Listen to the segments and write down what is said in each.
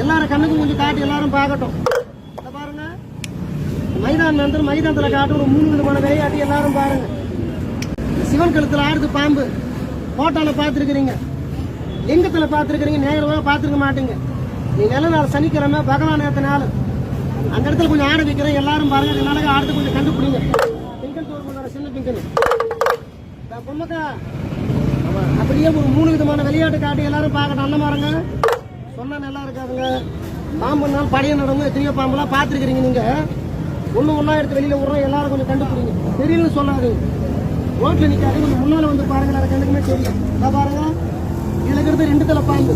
எல்லாரும் கண்ணுக்கும் கொஞ்சம் காட்டி எல்லாரும் பார்க்கட்டும். பாருங்க, மைதானத்துல காட்டு ஒரு 3 விதமான விளையாட்டு எல்லாரும் பாருங்க. சிவன் கழுத்துல ஆடுது பாம்பு, போட்டோல பார்த்துருக்கிறீங்க, லிங்கத்துல பார்த்துருக்கிறீங்க, நேரமாக பார்த்துருக்க மாட்டீங்க. நீ நல்ல நாள் சனிக்கிழமை பகவான் நேரத்த நாள் அந்த இடத்துல கொஞ்சம் ஆட வைக்கிறேன். எல்லாரும் பாருங்க, நாளைக்கு ஆடுறது கொஞ்சம் கண்டுபிடிங்க. பிங்கல் தோறு சின்ன பிங்கல் பொம்மக்கா அப்படியே ஒரு 3 விதமான விளையாட்டு காட்டி எல்லாரும் பார்க்கட்டும். அண்ணன் மாறுங்க சொன்னா நல்லா இருக்காதுங்க. பாம்புனாலும் படைய நடந்து எத்தனையோ பாம்பெல்லாம் பார்த்துருக்கிறீங்க. நீங்க ஒன்னா எடுத்து வெளியில விடுறோம். எல்லாரும் கொஞ்சம் கண்டுபிடிங்க. தெரியலன்னு சொல்லாதீங்க. ரோட்ல நிக்காது, கொஞ்சம் முன்னால வந்து பாருங்க. எனக்கு கண்டுக்குமே தெரியும். நான் பாருங்க, இதுல இருக்கிறது 2 தலை பாம்பு.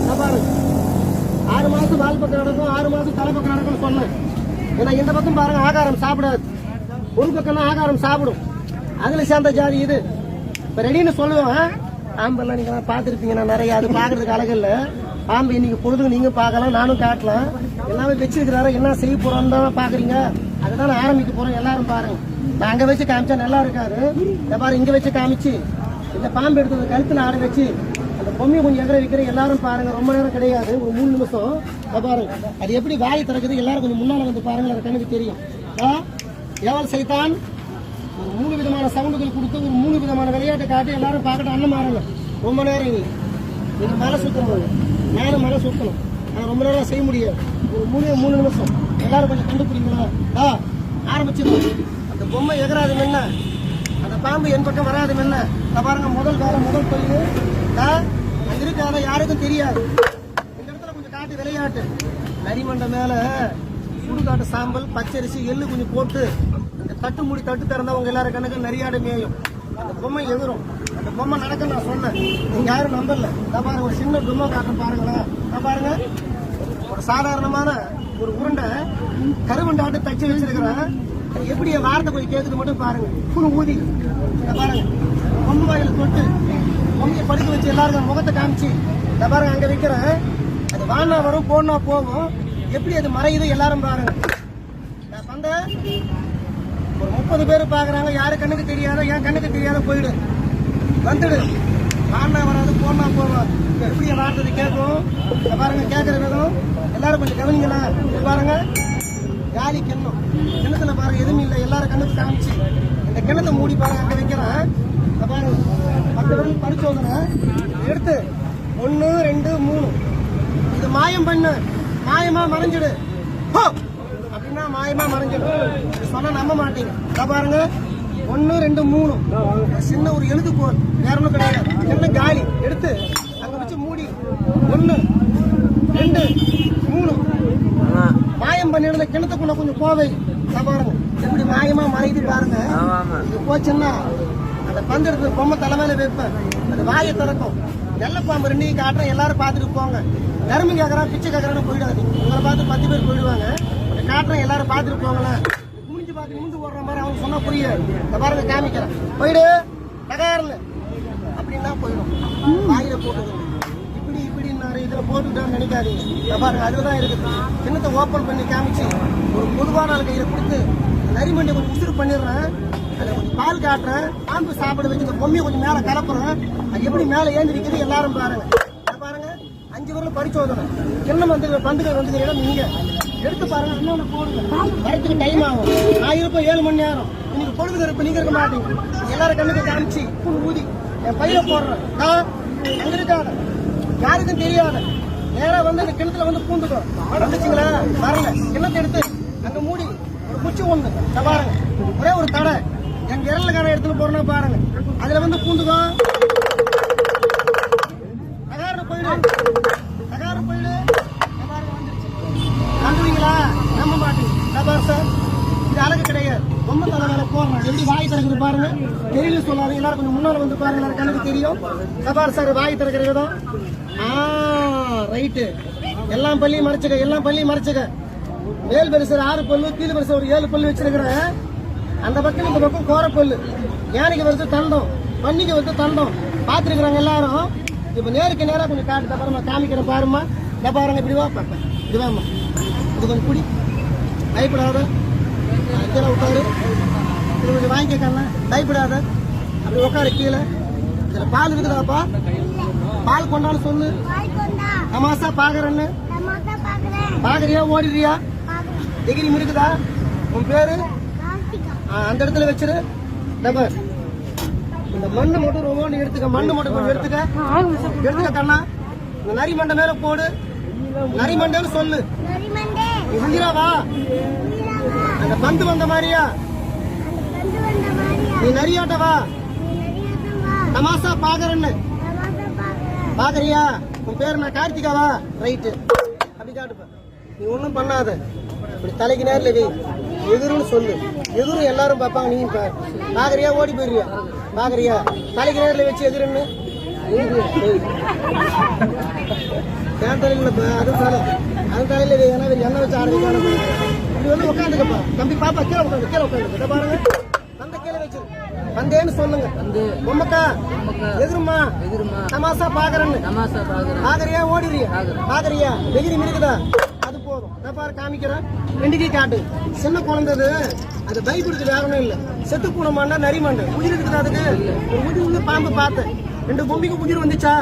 நான் பாருங்க, 6 மாசம் வால் பக்கம் நடக்கும், 6 மாசம் தலை பக்கம் நடக்கும்னு சொன்னேன். ஏன்னா இந்த பக்கம் பாருங்க ஆகாரம் சாப்பிடாது, ஒரு பக்கம் ஆகாரம் சாப்பிடும். அதுல சேர்ந்த ஜாதி இது. இப்ப ரெடின்னு சொல்லுவேன். பாம்பெல்லாம் நீங்க பாத்துருப்பீங்க, நான் நிறைய அது பாக்குறதுக்கு அழகு இல்ல. பாம்பு இன்னைக்கு பொழுதுக்கு நீங்க பாக்கலாம், நானும் காட்டலாம். எல்லாமே வச்சிருக்கிறாரு, என்ன செய்ய போறோம்னு தான் பாக்குறீங்க. அதுதான் ஆரம்பிக்க போறோம். எல்லாரும் பாருங்க. நான் அங்க வச்சு காமிச்சா நல்லா இருக்காரு. இந்த பாரு, இங்க வச்சு காமிச்சு இந்த பாம்பு எடுத்து கழுத்துல ஆட வச்சு அந்த பொம்மையை கொஞ்சம் எதிர வைக்கிற. எல்லாரும் பாருங்க, ரொம்ப நேரம் கிடையாது, ஒரு 3 நிமிஷம். பாருங்க அது எப்படி வாய் திறக்குது. எல்லாரும் கொஞ்சம் முன்னால வந்து பாருங்க, அது கண்ணுக்கு தெரியும். எவள் சைத்தான் ஒரு 3 விதமான சவுண்டுகள் கொடுத்து ஒரு 3 விதமான விளையாட்டை காட்டி எல்லாரும் பார்க்கட்டும். அண்ணன் மாறுங்க. ரொம்ப நேரம் நீங்க மலை சுத்தணும், நானும் மலை சுத்தணும். நான் ரொம்ப நேரம் செய்ய முடியாது. ஒரு 3 நிமிஷம் எல்லாரும் கொஞ்சம் கண்டுபிடிங்களா? ஆரம்பிச்சிருக்கோம். அந்த பொம்மை எகராது மென்ன, அந்த பாம்பு என் பக்கம் வராது மென்ன. பாருங்க, முதல் பல்லு அங்க இருக்காத யாருக்கும் தெரியாது. இந்த இடத்துல கொஞ்சம் காட்டு விளையாட்டு. நரிமண்டை மேல சுடுகாட்டு சாம்பல், பச்சரிசி, எள்ளு கொஞ்சம் போட்டு இந்த தட்டு மூடி தட்டு திறந்தவங்க எல்லாரும் கணக்கு நிறையாடு மேயும். அந்த பொம்மை எதிரும். அந்த பொம்மை நடக்க நான் சொன்னேன், நீங்க யாரும் நம்பல. பாருங்க, ஒரு சின்ன பொம்மை காட்டும் பாருங்களேன். பாருங்க, ஒரு சாதாரணமான ஒரு உருண்டை கருவண்டாட்டு தச்சு வச்சிருக்கிறேன். எப்படி என் வார்த்தை போய் கேட்குது மட்டும் பாருங்க. புழு ஊதி பாருங்க, பொம்மை வாயில தொட்டு பொம்மையை படிக்க வச்சு எல்லாருக்கும் முகத்தை காமிச்சு பாருங்க அங்க வைக்கிறேன். அது வானா வரும், போனா போகும். எப்படி அது மறையுது எல்லாரும் பாருங்க. நான் வந்த ஒரு 30 பேர் பாக்குறாங்க. யாரு கண்ணுக்கு தெரியாத, என் கண்ணுக்கு தெரியாத போயிடு வந்துடு. வானா வராது, போனா போவோம். எப்படி என் வார்த்தை கேட்கும் பாருங்க. கேட்கற விதம் எல்லாரும் கொஞ்சம் கவனிங்களா? பாருங்க, காலி கிண்ணம், கிணத்துல பாருங்க எதுவும் இல்லை. எல்லாரும் கண்ணுக்கு காமிச்சு இந்த கிணத்தை மூடி பாருங்க அங்க வைக்கிறேன். பாருங்க 10 பேருக்கு பரிசோதனை எடுத்து 1 2 3 இது மாயம் பண்ணு, மாயமா மறைஞ்சிடு அப்படின்னா மாயமா மறைஞ்சிடு. சொன்னா நம்ப மாட்டீங்க. பாருங்க 1 2 3 சின்ன ஒரு எழுதுகோள், வேற ஒன்றும் கிடையாது. என்ன காலி எடுத்து அங்க வச்சு மூடி 1 2 3 மாயம் பண்ணிருந்த கிணத்துக்குள்ள கொஞ்சம் போவை. பாருங்க எப்படி மாயமா மறையுது பாருங்க. இது போச்சுன்னா அந்த பந்து எடுத்து பொம்மை தலைமையில வைப்பேன். அது வாயை திறக்கும். நல்ல பாம்பு 2 காட்டுறேன். எல்லாரும் பார்த்துட்டு போங்க. தர்மம் கேட்கறான், பிச்சை கேட்கறான்னு போயிடாது. உங்களை பார்த்து 10 பேர் போயிடுவாங்க. காட்டுறேன், எல்லாரும் பார்த்துட்டு போங்களேன். குனிஞ்சு பார்த்து நிமிந்து ஓடுற மாதிரி அவங்க சொன்னா புரியாது. பாருங்க காமிக்கிறேன். போயிடு தகாரல அப்படின்னா போயிடும். வாயில போட்டுது இப்படி இப்படின்னாரு, இதுல போட்டுட்டான்னு நினைக்காதீங்க. பாருங்க அதுதான் இருக்குது. கிண்ணத்தை ஓப்பன் பண்ணி காமிச்சு ஒரு பொதுவான ஆள் கையில கொடுத்து நரிமண்டி கொஞ்சம் உசுறு பண்ணிடுறேன். அதில் கொஞ்சம் பால் காட்டுறேன். பாம்பு சாப்பிட வச்சு இந்த பொம்மையை கொஞ்சம் மேலே கலப்புறேன். அது எப்படி மேலே ஏந்தி நிற்குது எல்லாரும் பாருங்க. பாருங்க 5 பேர்ல பரிசோதனை. கிண்ணம் வந்து பந்துகள் வந்து இடம் நீங்க எடுத்து பாருங்க. இன்னொன்று போடுங்க, வரத்துக்கு டைம் ஆகும். நான் இருப்ப 7 மணி நேரம். இன்னைக்கு பொழுது இருப்ப நீங்க இருக்க மாட்டீங்க. எல்லாரும் கண்ணுக்கு காமிச்சு ஊதி என் பையில போடுறேன். அங்க இருக்காத, யாருக்கும் தெரியாத நேரா வந்து அந்த கிணத்துல வந்து பூந்துக்கும். வந்துச்சுங்களா? வரல, கிணத்தை எடுத்து அங்க மூடி ஒரு குச்சி ஒண்ணு பாருங்க, ஒரே ஒரு தடை என் விரல்ல கார எடுத்துட்டு போறேன்னா பாருங்க. அதுல வந்து பூந்துக்கும். தகாரம் போயிடு, தகாரம் போயிடு. நம்புவீங்களா? நம்ப மாட்டீங்க. பாரு சார், இது அழகு கிடையாது. ரொம்ப தலைமையில போறேன். எப்படி வாய் திறக்குது பாருங்க. தெரியல சொல்லாதீங்க. எல்லாரும் கொஞ்சம் முன்னால வந்து பாருங்க. எல்லாரும் கணக்கு தெரியும். பாரு சார், வாய் திறக்கிற விதம். ரைட்டு. எல்லாம் பள்ளியும் மறைச்சுக்க, எல்லாம் பள்ளியும் மறைச்சுக்க. மேல் பெருசு 6 பல்லு, கீழ் பெருசு ஒரு 7 பல்லு வச்சிருக்கிறேன். அந்த பக்கம் இந்த பக்கம் கோரப்பல்லு. யானைக்கு வருது தண்டம், பன்னிக்கு வருது தண்டம். பார்த்துருக்குறாங்க எல்லாரும். இப்ப நேருக்கு நேரா கொஞ்சம் காட்டு. அப்புறமா காமிக்கிறேன் பாருமா. இதை பாருங்க, இப்படி வா பார்ப்பேன். இதுவாமா, இது கொஞ்சம் குடி, பயப்படாத. கீழே உட்காரு. இது கொஞ்சம் வாங்கிக்கண்ணா, பயப்படாத. அப்படி உட்காரு கீழே. இதுல பால் இருக்குதாப்பா? பால் கொண்டான்னு சொல்லு. தமாசா பாக்குறேன்னு பாக்குறியா ஓடிடுறியா? டிகிரி இருக்குதா? உன் பேரு அந்த இடத்துல வச்சிரு. இந்த மண்ணை மட்டும் ரொம்ப எடுத்துக்க, மண்ணு மட்டும் கொஞ்சம் எடுத்துக்க கண்ணா. இந்த நரி மண்டை மேல போடு. நரி மண்டைன்னு சொல்லு. நீ உயிராவா? அந்த பந்து வந்த மாதிரியா? நீ நரியாட்டவா? தமாசா பாக்குறேன்னு பாக்குறியா? உன் பேர் நான் கார்த்திகாவா? ரைட்டு, அப்படி காட்டுப்ப. நீ ஒண்ணும் பண்ணாத, இப்படி தலைக்கு நேரில் வை. எதிர்னு சொல்லு. எதிரும் எல்லாரும் பார்ப்பாங்க. நீ பாக்குறியா? ஓடி போயிடுறியா? பாக்குறியா? தலைக்கு நேரில் வச்சு எதிர்ன்னு என் தலையில அது தலையில எண்ணெய் வச்சு ஆரம்பிக்கான இப்படி வந்து உட்காந்துக்கப்பா. தம்பி பாப்பா கீழே உட்காந்து பாருங்க. அந்த கீழே வச்சு வந்தேன்னு சொல்லுங்க. பொம்மக்கா எதிருமா தமாசா பாக்குறேன்னு பாக்குறியா? ஓடிறியா? பாக்குறியா? வெகிரி இருக்குதா? அது போதும். நான் பாரு காமிக்கிறேன். ரெண்டுக்கே காட்டு. சின்ன குழந்தது அது பைபிளுக்கு வேகணும் இல்ல. செத்து பூனமாண்டா நரிமாண்டா உயிர் இருக்குது. அதுக்கு ஒரு உயிர் வந்து பாம்பு பார்த்தேன். 2 பொம்மைக்கு உயிர் வந்துச்சா?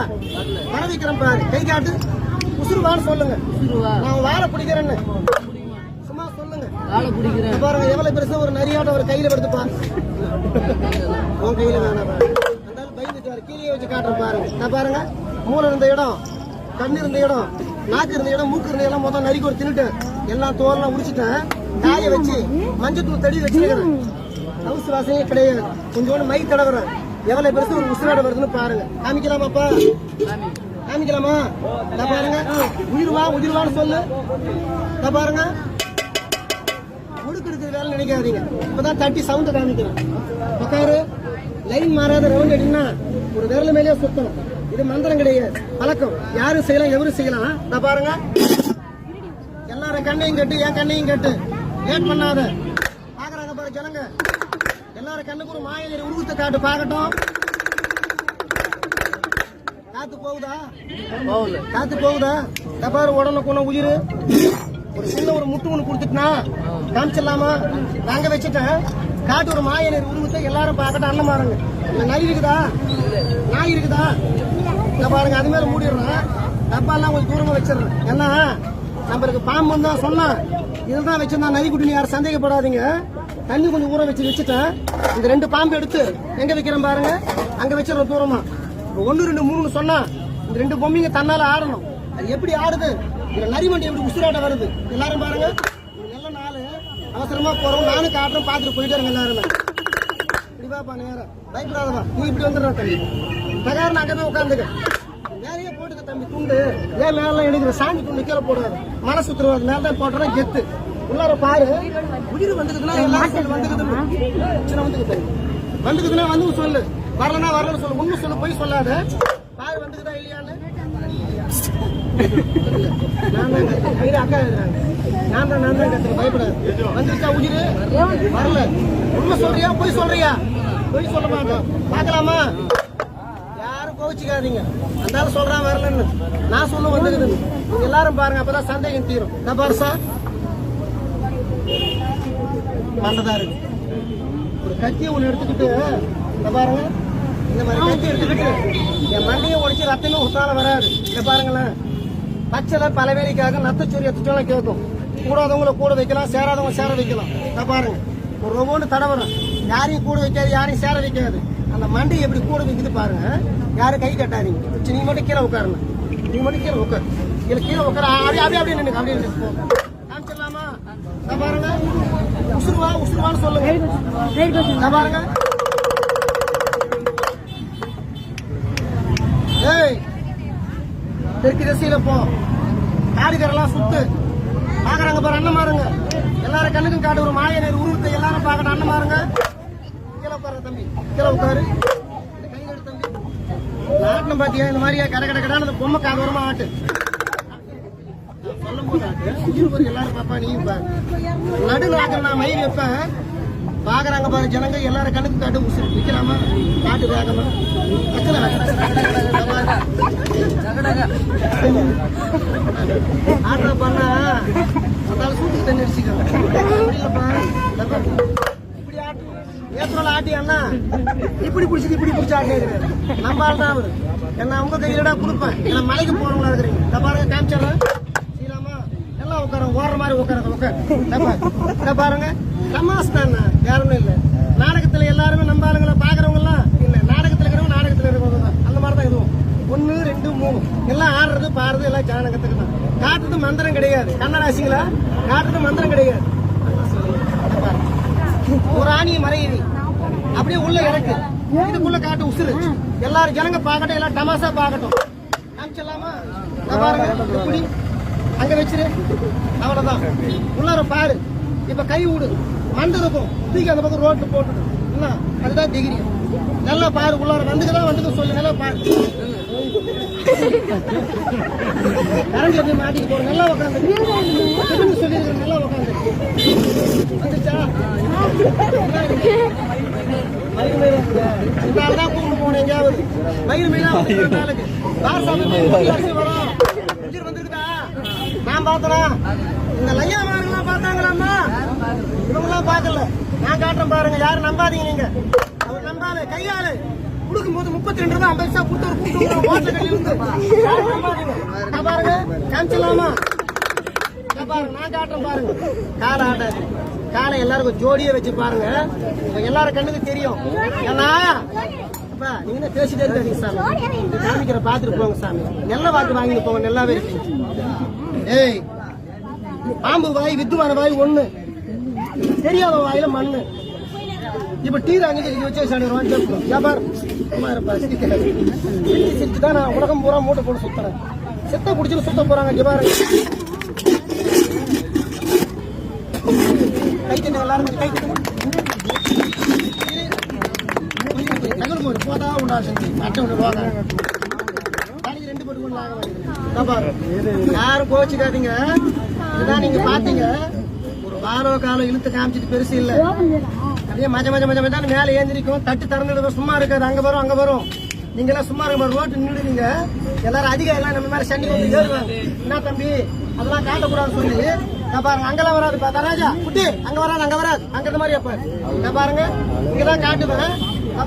வர வைக்கிறேன் பாரு. கை காட்டு. உசுருவான்னு சொல்லுங்க. நான் வாழை பிடிக்கிறேன்னு சும்மா சொல்லுங்க. பாருங்க எவ்வளவு பெருசா ஒரு நரியாட்ட ஒரு கையில எடுத்துப்பா. உன் கையில வேணாம். அந்த பயந்துட்டு கீழே வச்சு காட்டுறேன் பாருங்க. நான் பாருங்க மூளை இருந்த இடம், கண்ணு இருந்த இடம், நாக்கு இருந்த இடம், மூக்கு இருந்த இடம் மொத்தம் நரிக்கு ஒரு தின்னுட்டு எல்லாம் தோல்லாம் உடிச்சிட்டேன். காய வச்சு மஞ்சத்தூள் தடி வச்சிருக்கிறேன். ஹவுஸ் வாசனையே கிடையாது. கொஞ்சோண்டு மை தடவுறேன். எவ்வளவு பெருசு ஒரு உசுராட வருதுன்னு பாருங்க. காமிக்கலாமாப்பா? காமிக்கலாமா? நான் பாருங்க. உயிர்வான்னு சொல்லு. நான் பாருங்க. முடுக்கு இருக்கிற வேலை நினைக்காதீங்க. இப்பதான் தட்டி சவுண்ட் காமிக்கிறேன். உட்காரு. லைன் மாறாத ரவுண்ட் அடினா ஒரு விரல மேலேயே சுத்தணும். இது மந்திரம் கிடையாது, பழக்கம். யாரும் செய்யலாம், எவரும் செய்யலாம். நான் பாருங்க. எல்லாரும் கண்ணையும் கட்டு, என் கண்ணையும் கட்டு. லேட் பண்ணாத. பாக்குறாங்க பாரு ஜனங்க. எல்லாரும் கண்ணுக்கு ஒரு மாய உருவத்தை காட்டு பாக்கட்டும். காத்து போகுதா? காத்து போகுதா? பாரு உடனே உயிர். ஒரு சின்ன ஒரு முட்டு ஒண்ணு கொடுத்துட்டுனா காமிச்சிடலாமா? நாங்க வச்சுட்டேன். காட்டு ஒரு மாய உருவத்தை எல்லாரும் பாக்கட்டும். அண்ணன் பாருங்க. நரி இருக்குதா? நாய் இருக்குதா? பாருங்க. அது மேல மூடிடுறேன். டப்பா எல்லாம் கொஞ்சம் தூரமா வச்சிடறேன். ஏன்னா நம்மளுக்கு பாம்பு தான் சொன்னா இதுதான் வச்சிருந்தா நரி குட்டின்னு யாரும் சந்தேகப்படாதீங்க. தண்ணி கொஞ்சம் ஊற வச்சுட்டேன். இந்த 2 பாம்பு எடுத்து எங்க வைக்கிறேன் பாருங்க. அங்க வச்சிடறோம் தூரமா. 1 2 3 சொன்னா இந்த 2 பொம்மைங்க தன்னால ஆடணும். அது எப்படி ஆடுது? இந்த நரிமண்டி எப்படி உசுராட்ட வருது? எல்லாரும் பாருங்க. நல்ல நாள் அவசரமா போறோம். நானும் காட்டுறேன், பாத்துட்டு போயிட்டு இருங்க எல்லாருமே. இப்படி பாப்பா நேரம் பயப்படாதவா. நீ இப்படி வந்துடுற தம்பி. பிரகாரம் அங்கே போய் உட்காந்துக்க. வேலையே போட்டுக்க தம்பி. துண்டு ஏன் மேலாம் எடுக்கிற? சாமி துண்டு கீழே போடுவாரு. மனசு உத்தரவாது மேல தான் போட்டோன்னா கெத்து. உள்ளார பாரு. உயிர் வந்துக்குதுன்னா எல்லாரும் வந்துக்குதுன்னா வந்து சொல்லு. வரலன்னா வரலன்னு சொல்லு. உண்மை சொல்லு, போய் சொல்லாத. பாரு வந்துக்குதா இல்லையான்னு. அக்கா நான் தான் கத்துறேன். பயப்படாது. வந்துருச்சா உயிர்? வரல. உண்மை சொல்றியா போய் சொல்றியா? போய் சொல்ல மாட்டோம். பாக்கலாமா? யாரும் கோவிச்சுக்காதீங்க. அந்த சொல்றான் வரலன்னு. நான் சொல்ல வந்துக்குதுன்னு நீங்க எல்லாரும் பாருங்க. அப்பதான் சந்தேகம் தீரும். நான் பாருசா மண்டதா இருக்கு. ஒரு கத்தியை ஒண்ணு எடுத்துக்கிட்டு பாருங்க. இந்த மாதிரி கத்தி எடுத்துக்கிட்டு என் மண்டையை உடைச்சு ரத்தமே உத்தால வராது. இங்க பாருங்களேன். பச்சை பல வேலைக்காக நத்தச்சோரி எத்தச்சோலாம் கேட்கும். கூடாதவங்கள கூட வைக்கலாம், சேராதவங்க சேர வைக்கலாம். நான் பாருங்க ஒரு ஒவ்வொன்று தடவுறேன். யாரையும் கூட வைக்காது, யாரையும் சேர வைக்காது. அந்த மண்டையை எப்படி கூட வைக்குது பாருங்க. யாரும் கை கட்டாதீங்க. நீ மட்டும் கீழே உட்காருங்க. நீ மட்டும் கீழே உட்காரு. கீழே உட்கார அப்படியே நின்று அப்படியே காமிச்சிடலாமா? நான் பாருங்க. உசுருவான்னு சொல்லுங்க. நான் பாருங்க. ஏய் தெற்கு திசையில போ. காடுகரெல்லாம் சுத்து. பாக்குறாங்க பாரு அண்ணன் மாருங்க. எல்லாரும் கண்ணுக்கும் காட்டு ஒரு மாய உருவத்தை எல்லாரும் பாக்கணும். அண்ணன் மாருங்க. கீழே உட்காரு தம்பி. கீழே உட்காரு. கையில் எடு தம்பி. நாட்டினம் பாத்தியா இந்த மாதிரியா கடை அந்த பொம்மை காதோரமா ஆட்டு. சொல்லும் போது ஆட்டு எல்லாரும் பாப்பா. நீ நடுநாக்க நான் மயில் வைப்பேன். பாக்குறாங்க பாரு ஜனங்க. எல்லாரும் கண்ணுக்கு காட்டு உசுறு விற்கலாமா? காட்டு வேகமா ஆட்டை பண்ணா அதால சூட்டுக்கு தண்ணி அடிச்சுக்கோங்க. இப்படி ஆட்டு ஏத்தோட ஆட்டி அண்ணா இப்படி பிடிச்சி ஆட்டினு நம்ம ஆள் தான் அவரு. என்ன உங்க கையிலடா கொடுப்பேன். ஏன்னா மலைக்கு போறவங்களா இருக்கிறீங்க. இந்த பாருங்க காமிச்சிடறேன். சீலாமா பாரு உட்கார பாருங்க தமாஸ் தான் வேற ஒண்ணும் இல்ல. நாடகத்துல எல்லாருமே நம்ம ஆளுங்களை பாக்குறவங்க எல்லாம் இல்ல, நாடகத்துல இருக்கிறவங்க நாடகத்துல இருக்கிறவங்க தான். அந்த மாதிரி தான் இதுவும் 1 2 3 எல்லாம் ஆடுறது பாடுறது எல்லாம் ஜானகத்துக்கு தான். காட்டுறது மந்திரம் கிடையாது. கண்ணராசிங்களா காட்டுறது மந்திரம் கிடையாது. ஒரு ஆணியை மறையுது அப்படியே உள்ள எனக்கு இதுக்குள்ள காட்டு உசுறு எல்லாரும் ஜனங்க பாக்கட்டும், எல்லாம் டமாசா பாக்கட்டும். காமிச்சலாமா? பாருங்க எப்படி அங்க வச்சிரு, அவ்வளவுதான். உள்ளார பாரு. இப்ப கை விடு, மண்டு இருக்கும் தூக்கி அந்த பக்கம் ரோட்டு போட்டுடு. என்ன அதுதான் டிகிரி. நல்லா பாரு, உள்ளார வந்துக்கு சொல்லு. நல்லா பாரு, கரண்ட் எப்படி மாட்டிட்டு போற. நல்லா உட்காந்து சொல்லிருக்க. நல்லா உட்காந்து வந்துச்சா? தான் கூப்பிட்டு போனேன் எங்கேயாவது. வயிறு மீனா நாளுக்கு வந்துருக்குதா? நான் பார்த்தனா இந்த லையா மாருங்கெல்லாம் பார்த்தாங்களாம்மா? இவங்கெல்லாம் பார்க்கல. நான் காட்டுறேன் பாருங்க. யாரும் நம்பாதீங்க. நீங்க அவர் நம்பால கையாளு கொடுக்கும் போது 32 ரூபாய் 50 பைசா கொடுத்து ஒரு கூட்டு ஓட்ட கட்டி இருந்து நம்பாதீங்க. பாருங்க காமிச்சலாமா? பாருங்க நான் காட்டுறேன் பாருங்க. காலை ஆட்டாது. காலை எல்லாருக்கும் ஜோடியே வச்சு பாருங்க. எல்லாரும் கண்ணுக்கு தெரியும். ஏன்னா நீங்க பேசிட்டே இருக்காதீங்க சாமி. காமிக்கிற பாத்துட்டு போங்க சாமி. நெல்ல வாக்கு வாங்கிட்டு போங்க. நல்லாவே இருக்கு. ஏய் பாம்பு வாய் வித்துவான வாய் ஒண்ணு, தெரியாத வாயில மண்ணு. இப்ப டீ அங்கே வச்சு வியாபாரம் சிரிச்சுதான் நான் உலகம் பூரா மூட்டை போட்டு சுத்துறேன். செத்த குடிச்சுன்னு சுத்த போறாங்க. வியாபாரம் கை தண்ணி எல்லாரும் கை தண்ணி போதா உண்டா செஞ்சு அட்டை ஒன்று போக 2 பேருக்கு ஒன்று யாரும் கோச்சுக்காதீங்க. இதுதான் நீங்க பாத்தீங்க. ஒரு வாரம் காலம் இழுத்து காமிச்சிட்டு பெருசு இல்ல. அதே மஜ மேல ஏந்திரிக்கும். தட்டு திறந்துடுவோம். சும்மா இருக்காது. அங்க வரும் அங்க வரும். நீங்க எல்லாம் சும்மா இருக்க ரோட்டு நின்றுடுவீங்க. எல்லாரும் அதிகம் எல்லாம் நம்ம மேல சண்டி வந்து ஏறுவாங்க. என்ன தம்பி அதெல்லாம் காட்டக்கூடாதுன்னு சொல்லி பாருங்க. அங்கெல்லாம் வராது தராஜா குட்டி. அங்க வராது அங்க இந்த மாதிரி அப்ப பாருங்க. இங்கதான் காட்டுவேன்.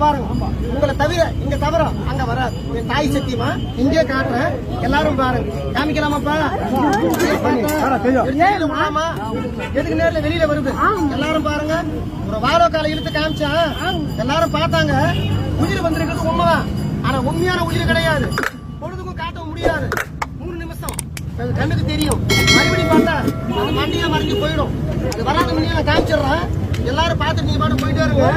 பாருங்க உங்களை தவிர இங்க தவிர அங்க வராது. தாய் சத்தியமா இங்கே காட்டுறேன். எல்லாரும் பாருங்க. காமிக்கலாமாப்பா? எதுக்கு நேரில் வெளியில வருது. எல்லாரும் பாருங்க. ஒரு வார கால இழுத்து காமிச்சா எல்லாரும் பார்த்தாங்க. உயிர் வந்திருக்கிறது உண்மைதான். ஆனா உண்மையான உயிர் கிடையாது. பொழுதுக்கும் காட்ட முடியாது. 3 நிமிஷம் கண்ணுக்கு தெரியும். மறுபடியும் பார்த்தா அது மண்டியா மறைஞ்சு போயிடும். அது வராத முன்னாடி காமிச்சிடுறேன். எல்லாரும் பார்த்துட்டு நீங்க பாட்டு போயிட்டே இருங்க.